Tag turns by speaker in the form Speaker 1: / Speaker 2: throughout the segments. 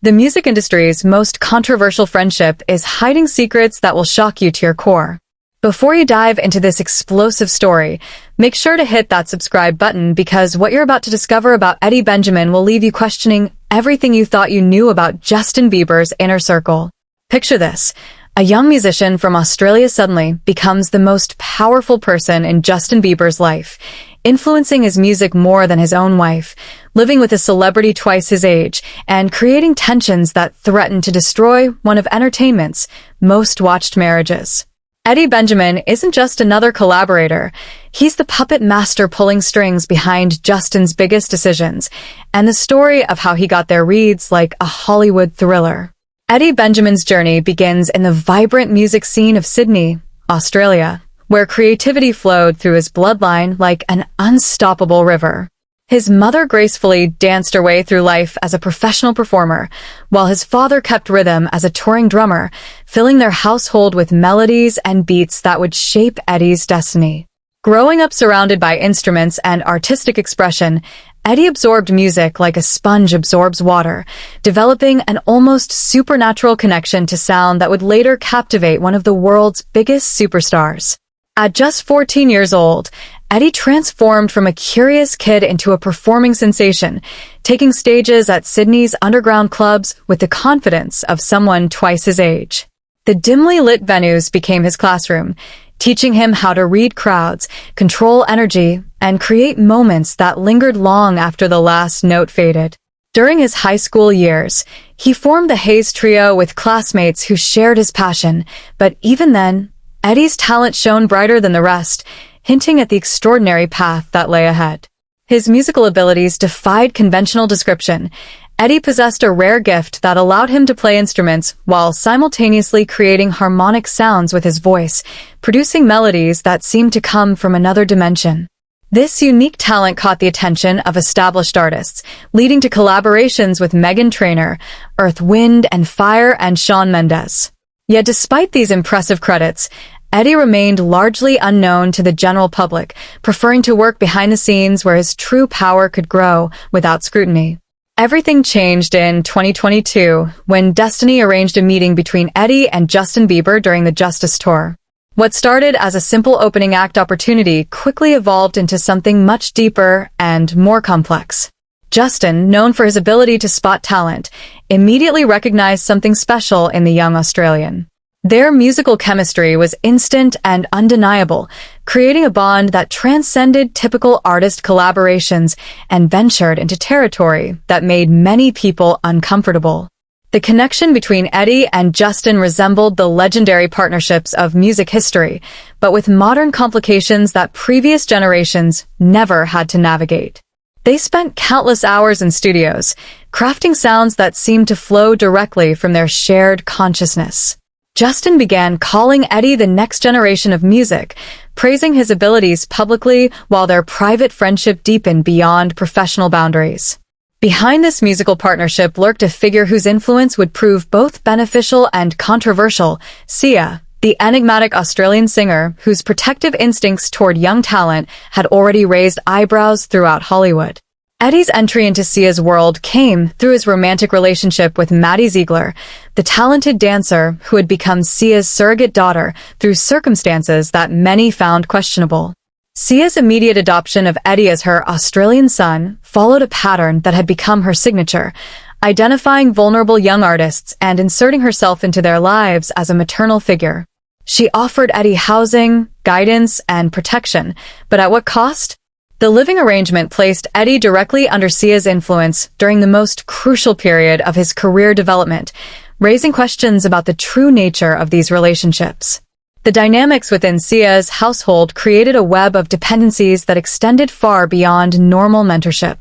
Speaker 1: The music industry's most controversial friendship is hiding secrets that will shock you to your core. Before you dive into this explosive story, make sure to hit that subscribe button because what you're about to discover about Eddie Benjamin will leave you questioning everything you thought you knew about Justin Bieber's inner circle. Picture this. A young musician from Australia suddenly becomes the most powerful person in Justin Bieber's life, influencing his music more than his own wife, living with a celebrity twice his age, and creating tensions that threaten to destroy one of entertainment's most watched marriages. Eddie Benjamin isn't just another collaborator. He's the puppet master pulling strings behind Justin's biggest decisions, and the story of how he got there reads like a Hollywood thriller. Eddie Benjamin's journey begins in the vibrant music scene of Sydney, Australia, where creativity flowed through his bloodline like an unstoppable river. His mother gracefully danced her way through life as a professional performer, while his father kept rhythm as a touring drummer, filling their household with melodies and beats that would shape Eddie's destiny. Growing up surrounded by instruments and artistic expression, Eddie absorbed music like a sponge absorbs water, developing an almost supernatural connection to sound that would later captivate one of the world's biggest superstars. At just 14 years old, Eddie transformed from a curious kid into a performing sensation, taking stages at Sydney's underground clubs with the confidence of someone twice his age. The dimly lit venues became his classroom, teaching him how to read crowds, control energy, and create moments that lingered long after the last note faded. During his high school years, he formed the Hayes Trio with classmates who shared his passion, but even then, Eddie's talent shone brighter than the rest, hinting at the extraordinary path that lay ahead. His musical abilities defied conventional description. Eddie possessed a rare gift that allowed him to play instruments while simultaneously creating harmonic sounds with his voice, producing melodies that seemed to come from another dimension. This unique talent caught the attention of established artists, leading to collaborations with Meghan Trainor, Earth, Wind and Fire, and Shawn Mendes. Yet despite these impressive credits, Eddie remained largely unknown to the general public, preferring to work behind the scenes where his true power could grow without scrutiny. Everything changed in 2022 when Destiny arranged a meeting between Eddie and Justin Bieber during the Justice Tour. What started as a simple opening act opportunity quickly evolved into something much deeper and more complex. Justin, known for his ability to spot talent, immediately recognized something special in the young Australian. Their musical chemistry was instant and undeniable, creating a bond that transcended typical artist collaborations and ventured into territory that made many people uncomfortable. The connection between Eddie and Justin resembled the legendary partnerships of music history, but with modern complications that previous generations never had to navigate. They spent countless hours in studios, crafting sounds that seemed to flow directly from their shared consciousness. Justin began calling Eddie the next generation of music, praising his abilities publicly while their private friendship deepened beyond professional boundaries. Behind this musical partnership lurked a figure whose influence would prove both beneficial and controversial, Sia, the enigmatic Australian singer whose protective instincts toward young talent had already raised eyebrows throughout Hollywood. Eddie's entry into Sia's world came through his romantic relationship with Maddie Ziegler, the talented dancer who had become Sia's surrogate daughter through circumstances that many found questionable. Sia's immediate adoption of Eddie as her Australian son followed a pattern that had become her signature, identifying vulnerable young artists and inserting herself into their lives as a maternal figure. She offered Eddie housing, guidance, and protection, but at what cost? The living arrangement placed Eddie directly under Sia's influence during the most crucial period of his career development, raising questions about the true nature of these relationships. The dynamics within Sia's household created a web of dependencies that extended far beyond normal mentorship.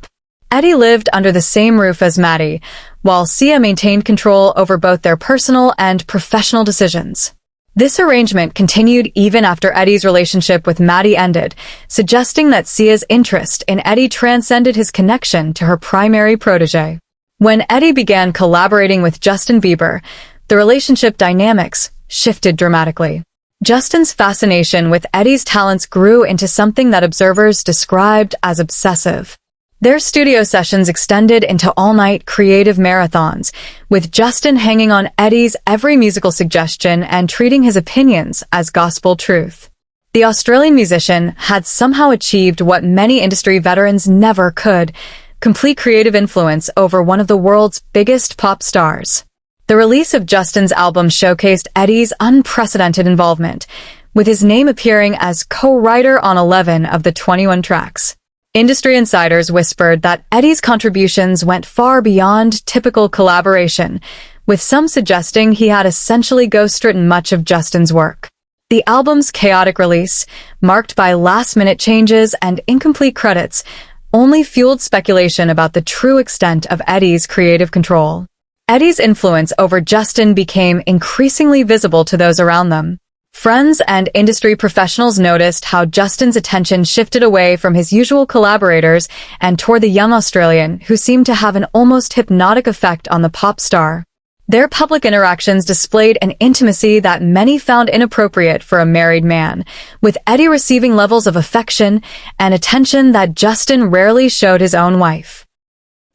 Speaker 1: Eddie lived under the same roof as Maddie, while Sia maintained control over both their personal and professional decisions. This arrangement continued even after Eddie's relationship with Maddie ended, suggesting that Sia's interest in Eddie transcended his connection to her primary protege. When Eddie began collaborating with Justin Bieber, the relationship dynamics shifted dramatically. Justin's fascination with Eddie's talents grew into something that observers described as obsessive. Their studio sessions extended into all-night creative marathons, with Justin hanging on Eddie's every musical suggestion and treating his opinions as gospel truth. The Australian musician had somehow achieved what many industry veterans never could: complete creative influence over one of the world's biggest pop stars. The release of Justin's album showcased Eddie's unprecedented involvement, with his name appearing as co-writer on 11 of the 21 tracks. Industry insiders whispered that Eddie's contributions went far beyond typical collaboration, with some suggesting he had essentially ghostwritten much of Justin's work. The album's chaotic release, marked by last-minute changes and incomplete credits, only fueled speculation about the true extent of Eddie's creative control. Eddie's influence over Justin became increasingly visible to those around them. Friends and industry professionals noticed how Justin's attention shifted away from his usual collaborators and toward the young Australian, who seemed to have an almost hypnotic effect on the pop star. Their public interactions displayed an intimacy that many found inappropriate for a married man, with Eddie receiving levels of affection and attention that Justin rarely showed his own wife.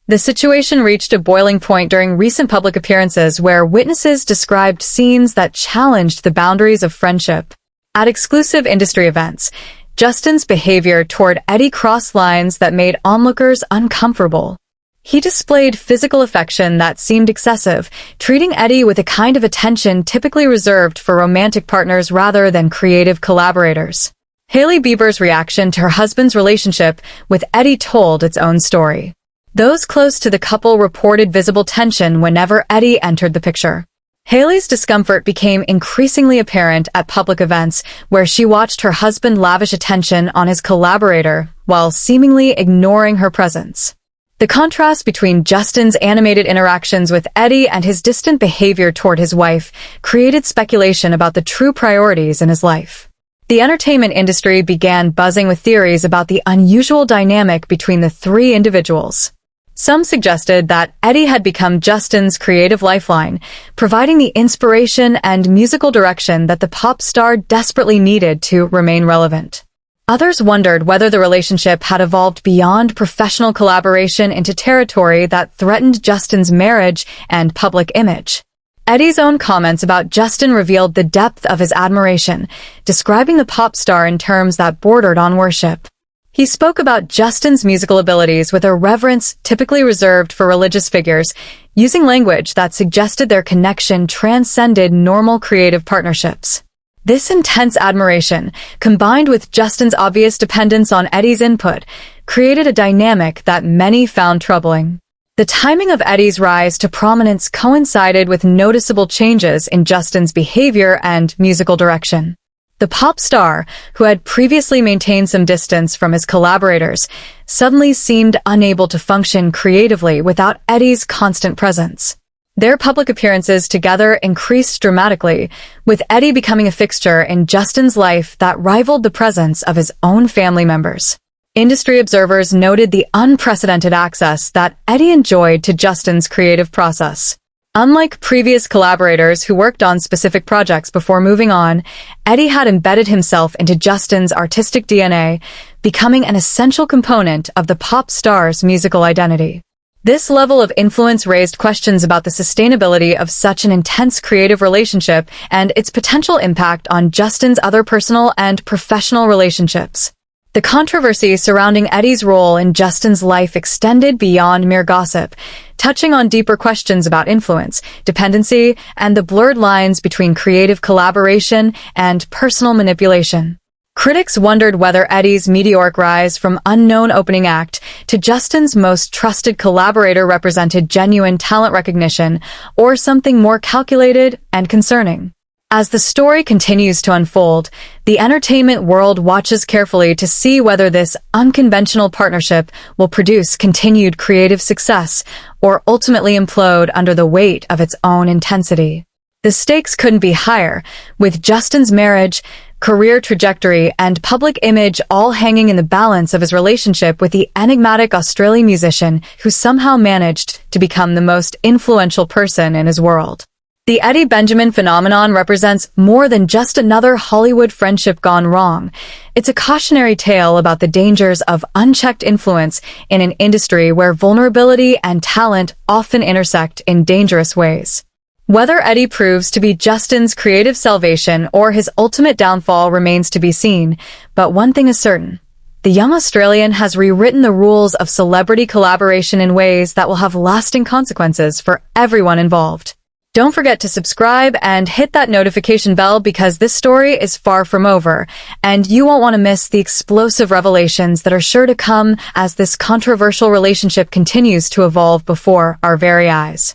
Speaker 1: The situation reached a boiling point during recent public appearances where witnesses described scenes that challenged the boundaries of friendship. At exclusive industry events, Justin's behavior toward Eddie crossed lines that made onlookers uncomfortable. He displayed physical affection that seemed excessive, treating Eddie with a kind of attention typically reserved for romantic partners rather than creative collaborators. Hailey Bieber's reaction to her husband's relationship with Eddie told its own story. Those close to the couple reported visible tension whenever Eddie entered the picture. Hailey's discomfort became increasingly apparent at public events where she watched her husband lavish attention on his collaborator while seemingly ignoring her presence. The contrast between Justin's animated interactions with Eddie and his distant behavior toward his wife created speculation about the true priorities in his life. The entertainment industry began buzzing with theories about the unusual dynamic between the three individuals. Some suggested that Eddie had become Justin's creative lifeline, providing the inspiration and musical direction that the pop star desperately needed to remain relevant. Others wondered whether the relationship had evolved beyond professional collaboration into territory that threatened Justin's marriage and public image. Eddie's own comments about Justin revealed the depth of his admiration, describing the pop star in terms that bordered on worship. He spoke about Justin's musical abilities with a reverence typically reserved for religious figures, using language that suggested their connection transcended normal creative partnerships. This intense admiration, combined with Justin's obvious dependence on Eddie's input, created a dynamic that many found troubling. The timing of Eddie's rise to prominence coincided with noticeable changes in Justin's behavior and musical direction. The pop star, who had previously maintained some distance from his collaborators, suddenly seemed unable to function creatively without Eddie's constant presence. Their public appearances together increased dramatically, with Eddie becoming a fixture in Justin's life that rivaled the presence of his own family members. Industry observers noted the unprecedented access that Eddie enjoyed to Justin's creative process. Unlike previous collaborators who worked on specific projects before moving on, Eddie had embedded himself into Justin's artistic DNA, becoming an essential component of the pop star's musical identity. This level of influence raised questions about the sustainability of such an intense creative relationship and its potential impact on Justin's other personal and professional relationships. The controversy surrounding Eddie's role in Justin's life extended beyond mere gossip, touching on deeper questions about influence, dependency, and the blurred lines between creative collaboration and personal manipulation. Critics wondered whether Eddie's meteoric rise from unknown opening act to Justin's most trusted collaborator represented genuine talent recognition or something more calculated and concerning. As the story continues to unfold, the entertainment world watches carefully to see whether this unconventional partnership will produce continued creative success or ultimately implode under the weight of its own intensity. The stakes couldn't be higher, with Justin's marriage, career trajectory, and public image all hanging in the balance of his relationship with the enigmatic Australian musician who somehow managed to become the most influential person in his world. The Eddie Benjamin phenomenon represents more than just another Hollywood friendship gone wrong. It's a cautionary tale about the dangers of unchecked influence in an industry where vulnerability and talent often intersect in dangerous ways. Whether Eddie proves to be Justin's creative salvation or his ultimate downfall remains to be seen, but one thing is certain. The young Australian has rewritten the rules of celebrity collaboration in ways that will have lasting consequences for everyone involved. Don't forget to subscribe and hit that notification bell because this story is far from over, and you won't want to miss the explosive revelations that are sure to come as this controversial relationship continues to evolve before our very eyes.